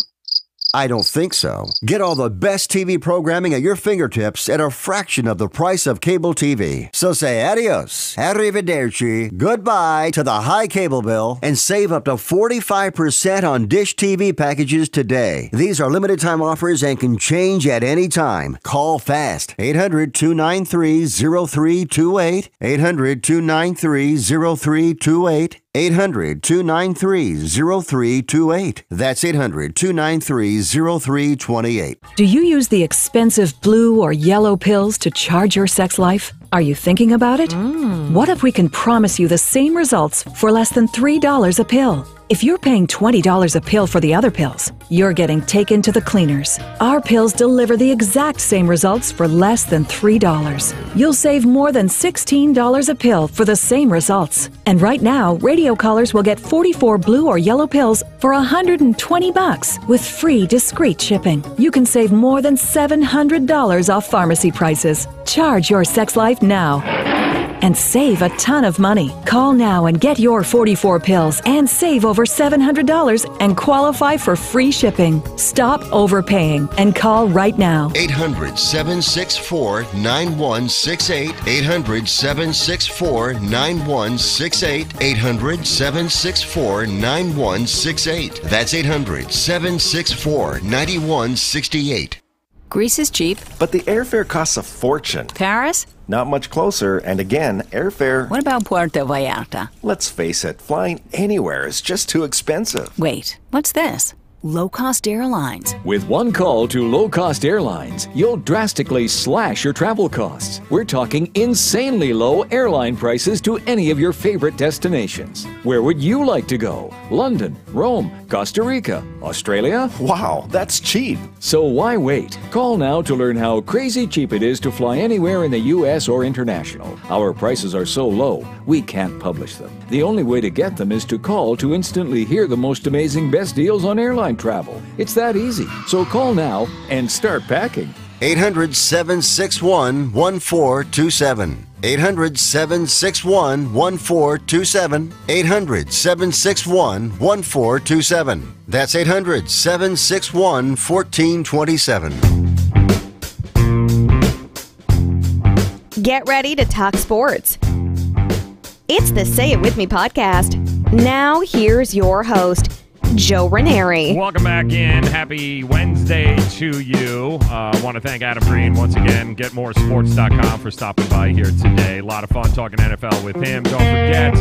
I don't think so. Get all the best TV programming at your fingertips at a fraction of the price of cable TV. So say adios, arrivederci, goodbye to the high cable bill and save up to 45% on Dish TV packages today. These are limited time offers and can change at any time. Call fast. 800-293-0328. 800-293-0328. 800-293-0328. That's 800-293-0328. Do you use the expensive blue or yellow pills to charge your sex life? Are you thinking about it? What if we can promise you the same results for less than $3 a pill? If you're paying $20 a pill for the other pills, you're getting taken to the cleaners. Our pills deliver the exact same results for less than $3. You'll save more than $16 a pill for the same results. And right now, radio callers will get 44 blue or yellow pills for $120 with free discreet shipping. You can save more than $700 off pharmacy prices. Charge your sex life now and save a ton of money. Call now and get your 44 pills and save over $700 and qualify for free shipping. Stop overpaying and call right now. 800-764-9168. 800-764-9168. 800-764-9168. That's 800-764-9168. Greece is cheap. But the airfare costs a fortune. Paris? Not much closer, and again, airfare... What about Puerto Vallarta? Let's face it, flying anywhere is just too expensive. Wait, what's this? low-cost airlines. With one call to low-cost airlines, you'll drastically slash your travel costs. We're talking insanely low airline prices to any of your favorite destinations. Where would you like to go? London, Rome, Costa Rica, Australia? Wow, that's cheap. So why wait? Call now to learn how crazy cheap it is to fly anywhere in the U.S. or international. Our prices are so low, we can't publish them. The only way to get them is to call to instantly hear the most amazing best deals on airline travel. It's that easy. So call now and start packing. 800-761-1427. 800-761-1427. 800-761-1427. That's 800-761-1427. Get ready to talk sports. It's the Say It With Me podcast. Now here's your host, Joe Raineri. Welcome back in. Happy Wednesday to you. I want to thank Adam Greene once again. GetMoreSports.com for stopping by here today. A lot of fun talking NFL with him. Don't forget,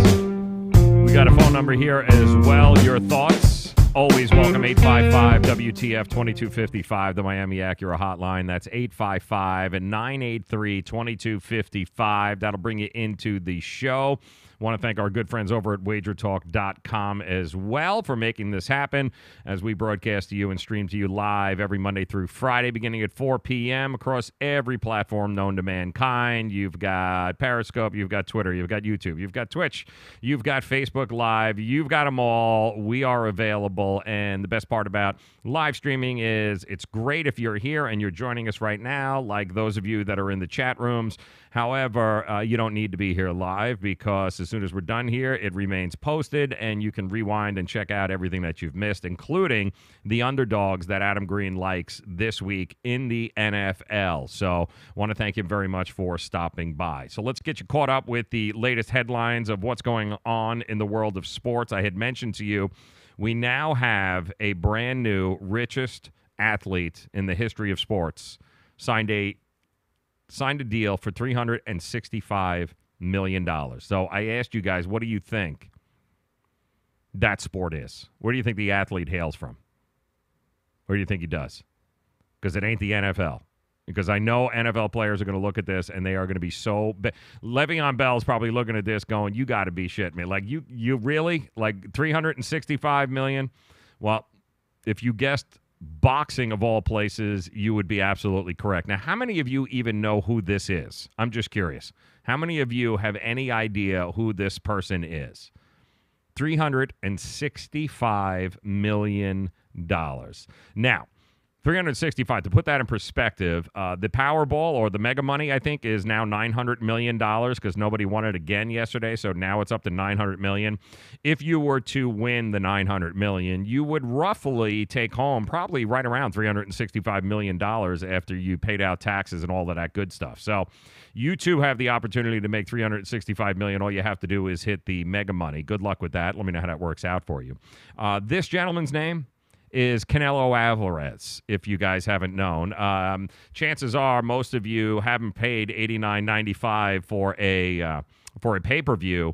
we got a phone number here as well. Your thoughts, always welcome. 855-WTF-2255, the Miami Acura hotline. That's 855-983-2255. That'll bring you into the show. Want to thank our good friends over at wagertalk.com as well for making this happen as we broadcast to you and stream to you live every Monday through Friday beginning at 4 p.m. across every platform known to mankind. You've got Periscope, you've got Twitter, you've got YouTube, you've got Twitch, you've got Facebook Live, you've got them all. We are available, and the best part about live streaming is it's great if you're here and you're joining us right now, like those of you that are in the chat rooms. However, you don't need to be here live because as soon as we're done here, it remains posted, and you can rewind and check out everything that you've missed, including the underdogs that Adam Greene likes this week in the NFL. So want to thank him very much for stopping by. So let's get you caught up with the latest headlines of what's going on in the world of sports. I had mentioned to you, we now have a brand new richest athlete in the history of sports signed a deal for $365 million. So I asked you guys, what do you think that sport is? Where do you think the athlete hails from? Where do you think he does? Because it ain't the NFL. Because I know NFL players are going to look at this and they are going to be so... Le'Veon Bell's probably looking at this going, you got to be shitting me. Like, you really? Like, $365 million? Well, if you guessed boxing of all places, you would be absolutely correct. Now, how many of you even know who this is? I'm just curious. How many of you have any idea who this person is? $365 million. Now, 365, to put that in perspective, the Powerball or the Mega Money, I think, is now $900 million because nobody won it again yesterday, so now it's up to $900 million. If you were to win the $900 million, you would roughly take home probably right around $365 million after you paid out taxes and all of that good stuff. So you too have the opportunity to make $365 million. All you have to do is hit the Mega Money. Good luck with that. Let me know how that works out for you. This gentleman's name is Canelo Alvarez, if you guys haven't known. Chances are most of you haven't paid $89.95 for a pay-per-view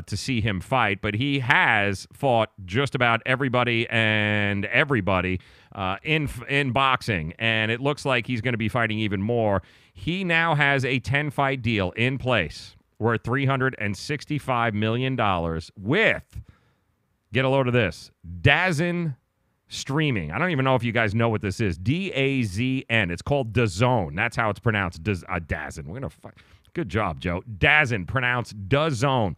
to see him fight, but he has fought just about everybody and everybody in boxing, and it looks like he's going to be fighting even more. He now has a 10-fight deal in place worth $365 million with, get a load of this, DAZN Streaming. I don't even know if you guys know what this is. DAZN. It's called DAZN. That's how it's pronounced. DAZN. We're gonna fight. Good job, Joe. DAZN, pronounced DAZN.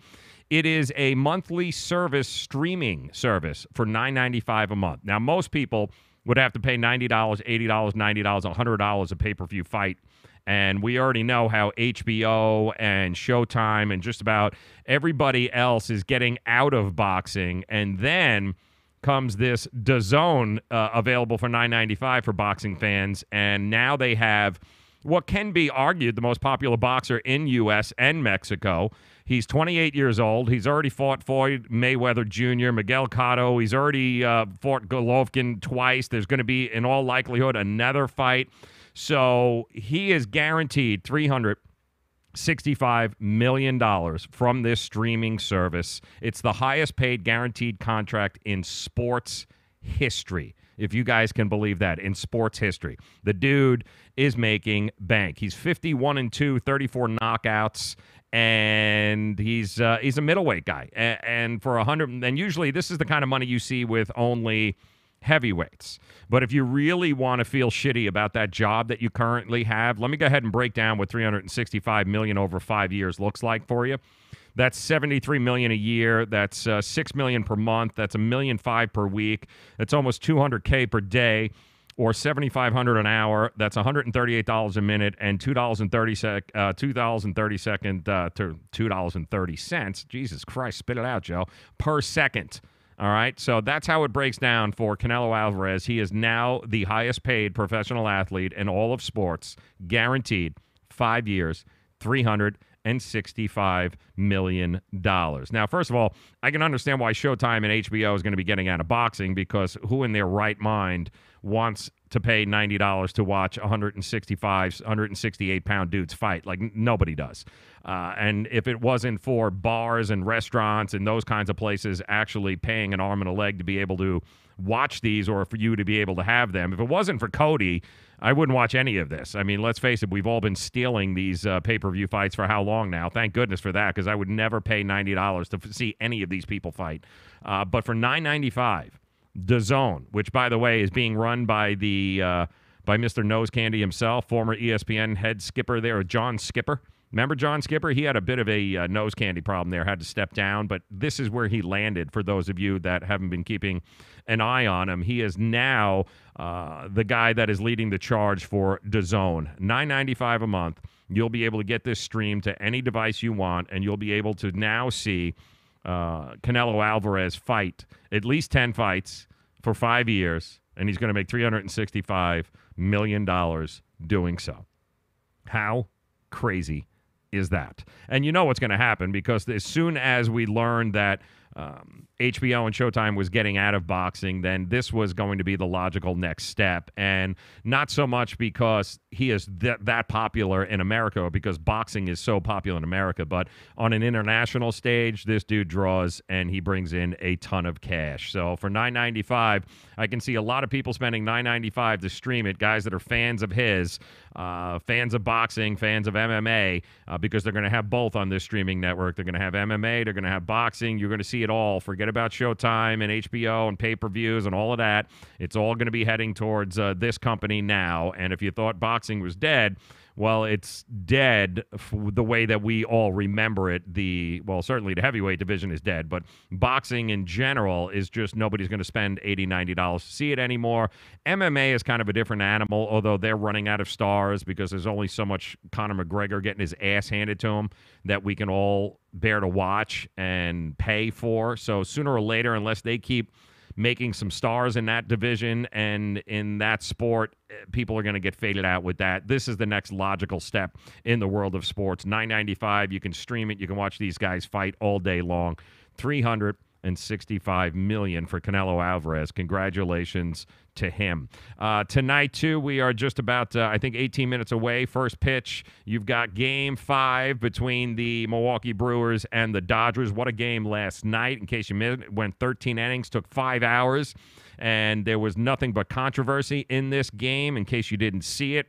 It is a monthly streaming service for $9.95 a month. Now, most people would have to pay $90, $80, $90, $100 a pay-per-view fight. And we already know how HBO and Showtime and just about everybody else is getting out of boxing. And then comes this DAZN available for $9.95 for boxing fans, and now they have what can be argued the most popular boxer in U.S. and Mexico. He's 28 years old. He's already fought Floyd Mayweather Jr., Miguel Cotto. He's already fought Golovkin twice. There's going to be, in all likelihood, another fight. So he is guaranteed $365 million from this streaming service. It's the highest paid guaranteed contract in sports history. if you guys can believe that, in sports history. The dude is making bank. He's 51-2, 34 knockouts, and he's a middleweight guy. And for 100, and usually this is the kind of money you see with only heavyweights. But if you really want to feel shitty about that job that you currently have, let me go ahead and break down what $365 million over 5 years looks like for you. That's $73 million a year. That's $6 million per month. That's $1.5 million per week. That's almost $200K per day, or $7,500 an hour. That's $138 a minute, and $2.30. Jesus Christ, spit it out, Joe. Per second. All right, so that's how it breaks down for Canelo Alvarez. He is now the highest paid professional athlete in all of sports, guaranteed 5 years, $365 million. Now, first of all, I can understand why Showtime and HBO is going to be getting out of boxing, because who in their right mind wants to pay $90 to watch 168-pound dudes fight? Like, nobody does. And if it wasn't for bars and restaurants and those kinds of places actually paying an arm and a leg to be able to watch these, or for you to be able to have them, if it wasn't for Cody, I wouldn't watch any of this. I mean, let's face it, we've all been stealing these pay-per-view fights for how long now? Thank goodness for that, because I would never pay $90 to see any of these people fight. But for $9.95, DAZN, which, by the way, is being run by by Mr. Nose Candy himself, former ESPN head skipper there, John Skipper. Remember John Skipper? He had a bit of a nose candy problem there, had to step down, but this is where he landed for those of you that haven't been keeping an eye on him. He is now the guy that is leading the charge for DAZN. $9.95 a month. You'll be able to get this stream to any device you want, and you'll be able to now see Canelo Alvarez fight at least 10 fights for 5 years, and he's going to make $365 million doing so. How crazy is that? And you know what's going to happen, because as soon as we learned that HBO and Showtime was getting out of boxing, then this was going to be the logical next step. And not so much because he is that popular in America, or because boxing is so popular in America, but on an international stage, this dude draws and he brings in a ton of cash. So for $9.95, I can see a lot of people spending $9.95 to stream it, guys that are fans of his, fans of boxing, fans of MMA, because they're going to have both on this streaming network. They're going to have MMA, they're going to have boxing. You're going to see it all. Forget about Showtime and HBO and pay-per-views and all of that. It's all going to be heading towards this company now. And if you thought boxing was dead, well, it's dead the way that we all remember it. Well, certainly the heavyweight division is dead, but boxing in general is just, nobody's going to spend $80, $90 to see it anymore. MMA is kind of a different animal, although they're running out of stars because there's only so much Conor McGregor getting his ass handed to him that we can all bear to watch and pay for. So sooner or later, unless they keep making some stars in that division and in that sport, people are going to get faded out with that. This is the next logical step in the world of sports. $9.95, you can stream it. You can watch these guys fight all day long. $365 million for Canelo Alvarez. Congratulations to him. Tonight, too, we are just about, I think, 18 minutes away. First pitch, you've got Game 5 between the Milwaukee Brewers and the Dodgers. What a game last night. In case you missed it, went 13 innings, took 5 hours, and there was nothing but controversy in this game, in case you didn't see it.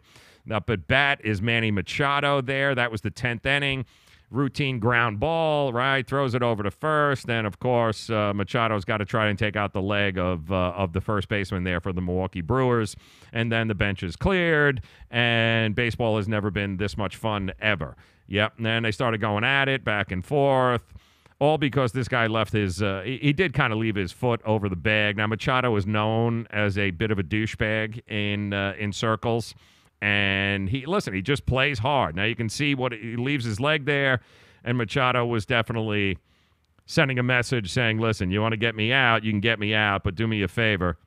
Up at bat is Manny Machado there. That was the 10th inning. Routine ground ball, right? Throws it over to first. Then, of course, Machado's got to try and take out the leg of the first baseman there for the Milwaukee Brewers. And then the bench is cleared, and baseball has never been this much fun ever. Yep, and then they started going at it, back and forth, all because this guy left his he did kind of leave his foot over the bag. Now, Machado is known as a bit of a douchebag in circles. And he just plays hard. Now you can see he leaves his leg there, and Machado was definitely sending a message saying, listen, you want to get me out, you can get me out, but do me a favor.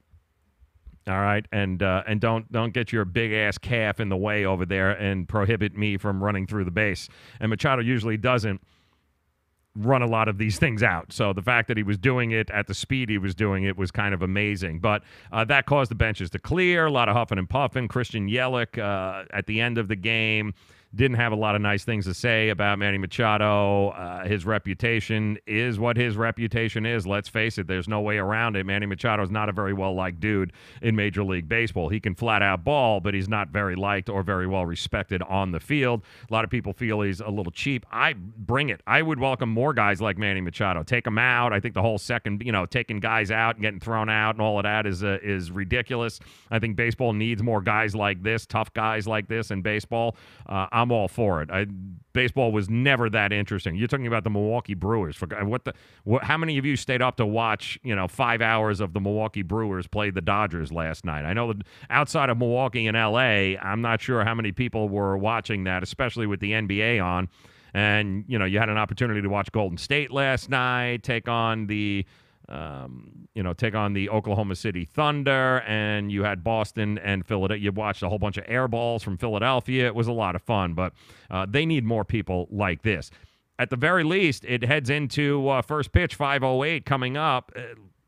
All right, and don't get your big ass calf in the way over there and prohibit me from running through the base. And Machado usually doesn't run a lot of these things out. So the fact that he was doing it at the speed he was doing it was kind of amazing. But that caused the benches to clear, a lot of huffing and puffing. Christian Yelich at the end of the game didn't have a lot of nice things to say about Manny Machado. His reputation is what his reputation is. Let's face it, there's no way around it. Manny Machado is not a very well-liked dude in Major League Baseball. He can flat-out ball, but he's not very liked or very well respected on the field. A lot of people feel he's a little cheap. I bring it. I would welcome more guys like Manny Machado. Take him out. I think the whole second, taking guys out and getting thrown out and all of that is ridiculous. I think baseball needs more guys like this, tough guys like this in baseball. I'm all for it. Baseball was never that interesting. You're talking about the Milwaukee Brewers. How many of you stayed up to watch, 5 hours of the Milwaukee Brewers play the Dodgers last night? I know that outside of Milwaukee and L.A., I'm not sure how many people were watching that, especially with the NBA on. And, you had an opportunity to watch Golden State last night, take on the Oklahoma City Thunder, and you had Boston and Philadelphia. You watched a whole bunch of air balls from Philadelphia. It was a lot of fun, but they need more people like this. At the very least, it heads into first pitch, 5:08 coming up.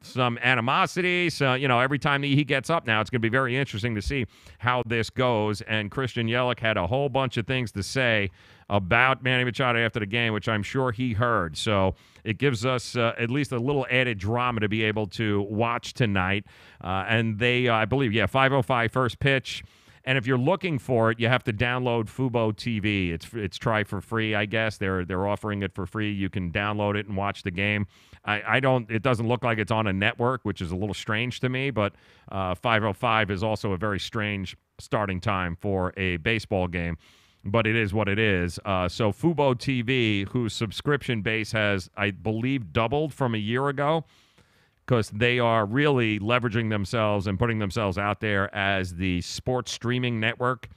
Some animosity. So, every time he gets up now, it's going to be very interesting to see how this goes. And Christian Yelich had a whole bunch of things to say about Manny Machado after the game, which I'm sure he heard. So it gives us at least a little added drama to be able to watch tonight. And they, I believe, 5:05 first pitch. And if you're looking for it, you have to download Fubo TV. It's try for free, I guess. They're offering it for free. You can download it and watch the game. It doesn't look like it's on a network, which is a little strange to me, but 5:05 is also a very strange starting time for a baseball game. But it is what it is. So Fubo TV, whose subscription base has, I believe, doubled from a year ago, because they are really leveraging themselves and putting themselves out there as the sports streaming network.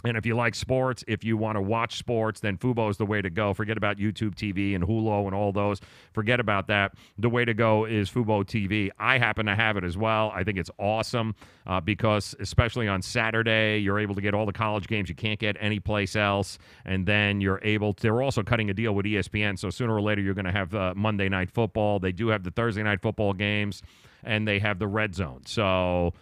And if you like sports, if you want to watch sports, then Fubo is the way to go. Forget about YouTube TV and Hulu and all those. Forget about that. The way to go is Fubo TV. I happen to have it as well. I think it's awesome because, especially on Saturday, you're able to get all the college games you can't get anyplace else. And then they're also cutting a deal with ESPN. So sooner or later, you're going to have Monday Night Football. They do have the Thursday Night Football games, and they have the Red Zone. So,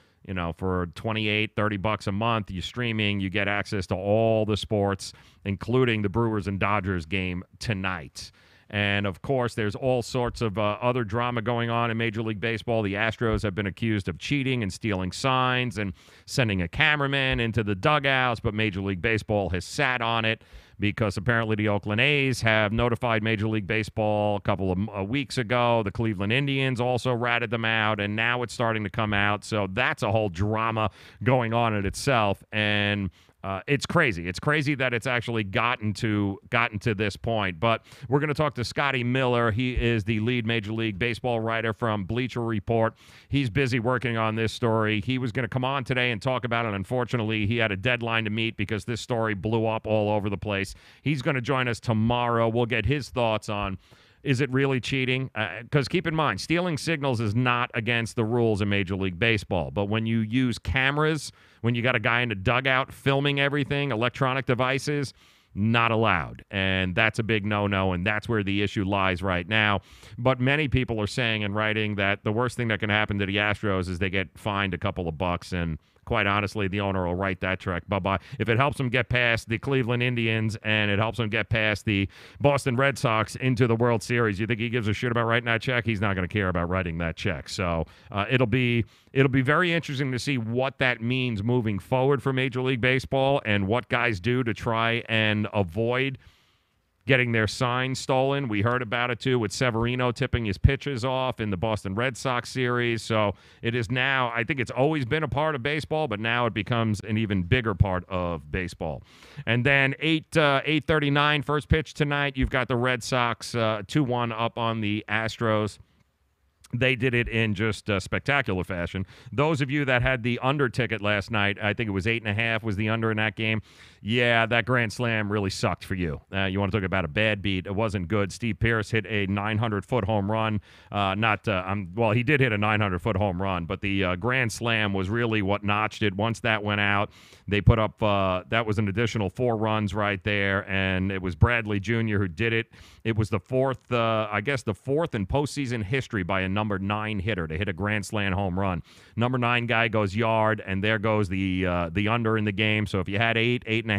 for $28-30 a month, you're streaming, you get access to all the sports, including the Brewers and Dodgers game tonight. And, of course, there's all sorts of other drama going on in Major League Baseball. The Astros have been accused of cheating and stealing signs and sending a cameraman into the dugouts, but Major League Baseball has sat on it because apparently the Oakland A's have notified Major League Baseball a couple of weeks ago. The Cleveland Indians also ratted them out, and now it's starting to come out. So that's a whole drama going on in itself, and it's crazy. It's crazy that it's actually gotten to this point. But we're going to talk to Scotty Miller. He is the lead Major League Baseball writer from Bleacher Report. He's busy working on this story. He was going to come on today and talk about it. Unfortunately, he had a deadline to meet because this story blew up all over the place. He's going to join us tomorrow. We'll get his thoughts on, is it really cheating? Because keep in mind, stealing signals is not against the rules in Major League Baseball. But when you use cameras, when you got a guy in a dugout filming everything, electronic devices, not allowed. And that's a big no-no, and that's where the issue lies right now. But many people are saying and writing that the worst thing that can happen to the Astros is they get fined a couple of bucks, and quite honestly, the owner will write that check. Bye-bye. If it helps them get past the Cleveland Indians and it helps them get past the Boston Red Sox into the World Series, you think he gives a shit about writing that check? He's not going to care about writing that check. So it'll be very interesting to see what that means moving forward for Major League Baseball and what guys do to try and avoid getting their signs stolen. We heard about it, too, with Severino tipping his pitches off in the Boston Red Sox series. So it is now, I think it's always been a part of baseball, but now it becomes an even bigger part of baseball. And then 8:39 first pitch tonight, you've got the Red Sox 2-1 up on the Astros. They did it in just spectacular fashion. Those of you that had the under ticket last night, I think it was 8.5 was the under in that game. Yeah, that grand slam really sucked for you. You want to talk about a bad beat. It wasn't good. Steve Pearce hit a 900-foot home run. He did hit a 900-foot home run, but the grand slam was really what notched it. Once that went out, they put up, that was an additional 4 runs right there, and it was Bradley Jr. who did it. It was the fourth in postseason history by a number 9 hitter to hit a grand slam home run. Number 9 guy goes yard, and there goes the under in the game. So if you had 8.5,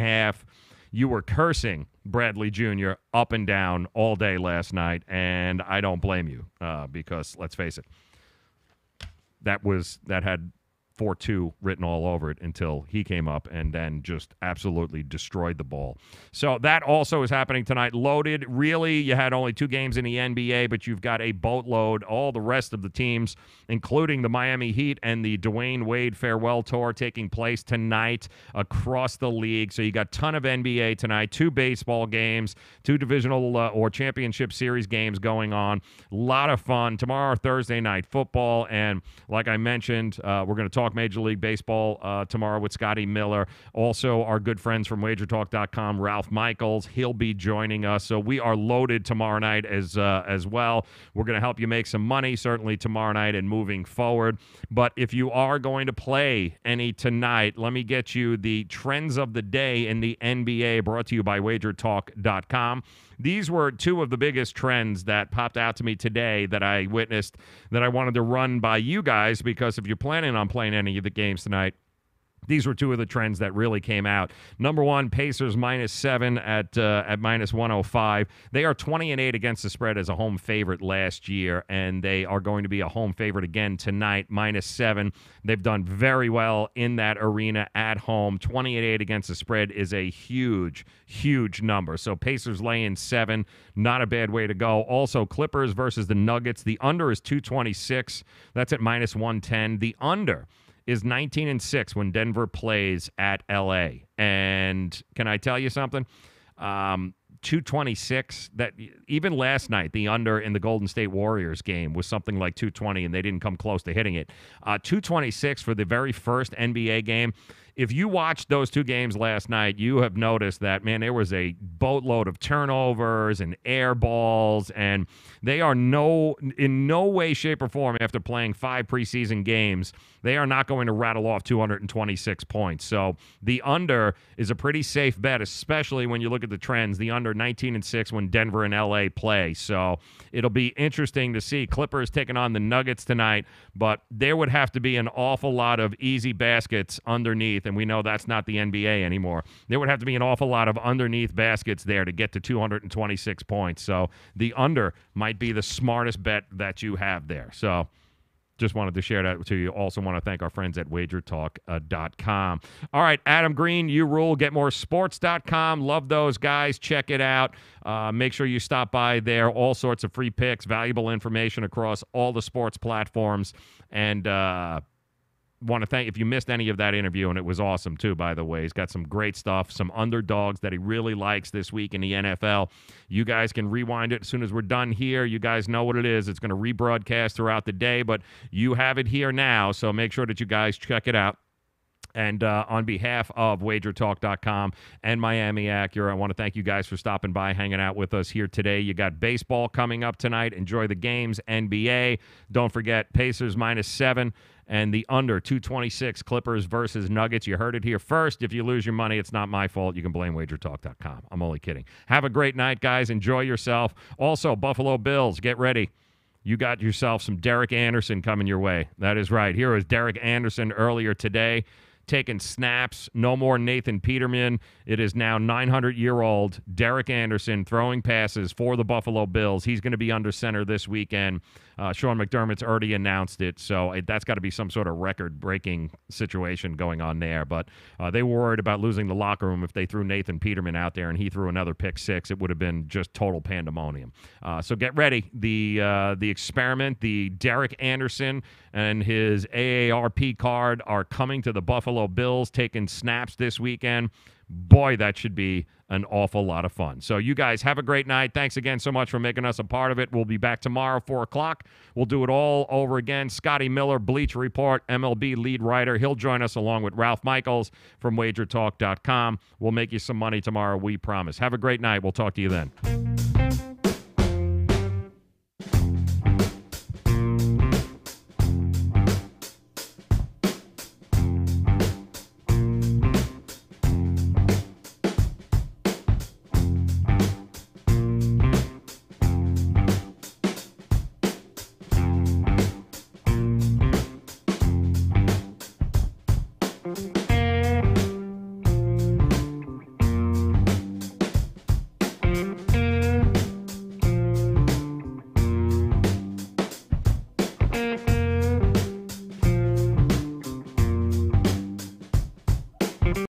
you were cursing Bradley Jr. up and down all day last night, and I don't blame you because, let's face it, that had 4-2 written all over it until he came up and then just absolutely destroyed the ball. So that also is happening tonight. Loaded. Really, you had only 2 games in the NBA, but you've got a boatload. All the rest of the teams, including the Miami Heat and the Dwayne Wade Farewell Tour, taking place tonight across the league. So you got a ton of NBA tonight, 2 baseball games, 2 divisional or championship series games going on. A lot of fun. Tomorrow, Thursday night football. And like I mentioned, we're going to talk Major League Baseball tomorrow with Scotty Miller. Also, our good friends from WagerTalk.com, Ralph Michaels. He'll be joining us. So we are loaded tomorrow night as well. We're going to help you make some money, certainly tomorrow night and moving forward. But if you are going to play any tonight, let me get you the trends of the day in the NBA, brought to you by WagerTalk.com. These were 2 of the biggest trends that popped out to me today that I witnessed that I wanted to run by you guys, because if you're planning on playing any of the games tonight, these were 2 of the trends that really came out. Number 1, Pacers -7 at -105. They are 20-8 against the spread as a home favorite last year, and they are going to be a home favorite again tonight, -7. They've done very well in that arena at home. 20-8 against the spread is a huge, huge number. So Pacers laying 7, not a bad way to go. Also, Clippers versus the Nuggets. The under is 226. That's at -110. The under is 19-6 when Denver plays at L.A. And can I tell you something? 226, that even last night, the under in the Golden State Warriors game was something like 220, and they didn't come close to hitting it. 226 for the very first NBA game. If you watched those 2 games last night, you have noticed that, man, there was a boatload of turnovers and air balls, and they are in no way, shape, or form, after playing 5 preseason games, they are not going to rattle off 226 points. So the under is a pretty safe bet, especially when you look at the trends. The under 19-6 when Denver and LA play. So it'll be interesting to see. Clippers taking on the Nuggets tonight, but there would have to be an awful lot of easy baskets underneath, and we know that's not the NBA anymore. There would have to be an awful lot of underneath baskets there to get to 226 points. So the under might be the smartest bet that you have there. So just wanted to share that to you. Also want to thank our friends at WagerTalk.com. All right, Adam Greene, you rule. GetMoreSports.com. Love those guys. Check it out. Make sure you stop by there. All sorts of free picks, valuable information across all the sports platforms. And want to thank, if you missed any of that interview, and it was awesome too, by the way. He's got some great stuff, some underdogs that he really likes this week in the NFL. You guys can rewind it as soon as we're done here. You guys know what it is. It's going to rebroadcast throughout the day, but you have it here now, so make sure that you guys check it out. And on behalf of WagerTalk.com and Miami Acura, I want to thank you guys for stopping by, hanging out with us here today. You got baseball coming up tonight. Enjoy the games. NBA. Don't forget Pacers -7 and the under 226 Clippers versus Nuggets. You heard it here first. If you lose your money, it's not my fault. You can blame WagerTalk.com. I'm only kidding. Have a great night, guys. Enjoy yourself. Also, Buffalo Bills, get ready. You got yourself some Derek Anderson coming your way. That is right. Here is Derek Anderson earlier today, taking snaps. No more Nathan Peterman. It is now 900-year-old Derek Anderson throwing passes for the Buffalo Bills. He's going to be under center this weekend. Sean McDermott's already announced it, so that's got to be some sort of record-breaking situation going on there. But they were worried about losing the locker room if they threw Nathan Peterman out there and he threw another pick six. It would have been just total pandemonium. So get ready. The experiment, the Derek Anderson and his AARP card are coming to the Buffalo Bills, taking snaps this weekend. Boy, that should be an awful lot of fun. So you guys have a great night. Thanks again so much for making us a part of it. We'll be back tomorrow, 4 o'clock. We'll do it all over again. Scotty Miller, Bleacher Report, MLB lead writer. He'll join us along with Ralph Michaels from WagerTalk.com. We'll make you some money tomorrow, we promise. Have a great night. We'll talk to you then.